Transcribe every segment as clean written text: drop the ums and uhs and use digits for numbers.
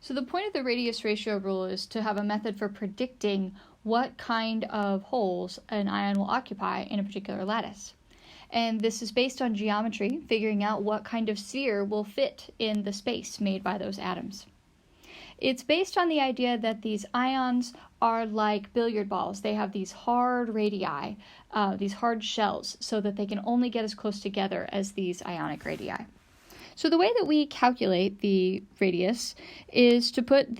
So the point of the radius ratio rule is to have a method for predicting what kind of holes an ion will occupy in a particular lattice. And this is based on geometry, figuring out what kind of sphere will fit in the space made by those atoms. It's based on the idea that these ions are like billiard balls. They have these hard radii, these hard shells, so that they can only get as close together as these ionic radii. So the way that we calculate the radius is to put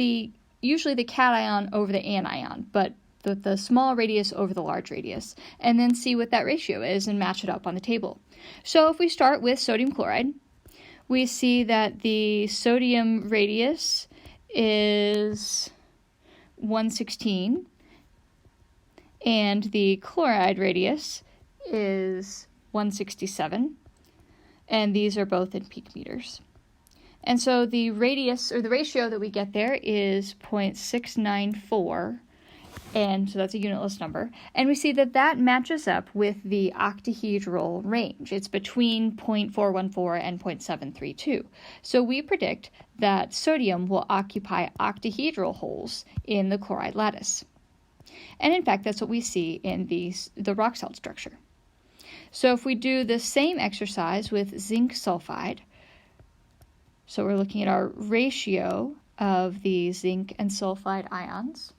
usually the cation over the anion, but the small radius over the large radius, and then see what that ratio is and match it up on the table. So if we start with sodium chloride, we see that the sodium radius is 116, and the chloride radius is 167, and these are both in peak meters. And so the radius, or the ratio that we get there, is 0.694, and so that's a unitless number. And we see that that matches up with the octahedral range. It's between 0.414 and 0.732. So we predict that sodium will occupy octahedral holes in the chloride lattice. And in fact, that's what we see in the rock salt structure. So if we do the same exercise with zinc sulfide, so we're looking at our ratio of the zinc and sulfide ions,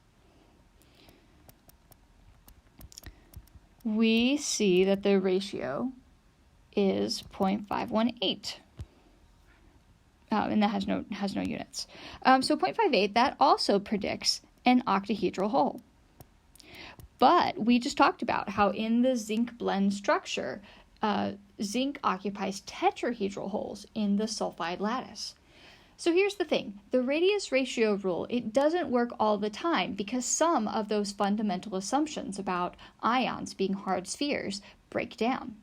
we see that the ratio is 0.518. And that has no units. So 0.58, that also predicts an octahedral hole. But we just talked about how in the zinc blende structure, zinc occupies tetrahedral holes in the sulfide lattice. So here's the thing, the radius ratio rule, it doesn't work all the time because some of those fundamental assumptions about ions being hard spheres break down.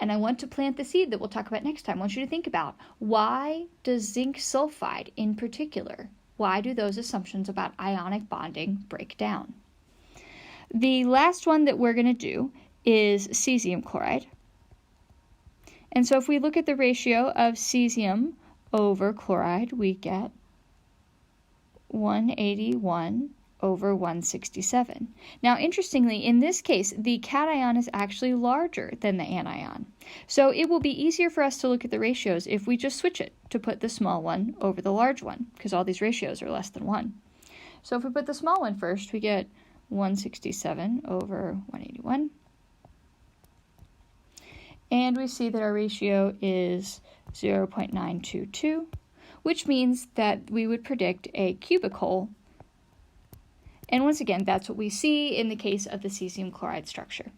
And I want to plant the seed that we'll talk about next time. I want you to think about, why does zinc sulfide in particular, why do those assumptions about ionic bonding break down? The last one that we're going to do is cesium chloride. And so if we look at the ratio of cesium over chloride, we get 181 over 167. Now, interestingly, in this case, the cation is actually larger than the anion. So it will be easier for us to look at the ratios if we just switch it to put the small one over the large one, because all these ratios are less than 1. So if we put the small one first, we get 167 over 181. And we see that our ratio is 0.922, which means that we would predict a cubic hole. And once again, that's what we see in the case of the cesium chloride structure.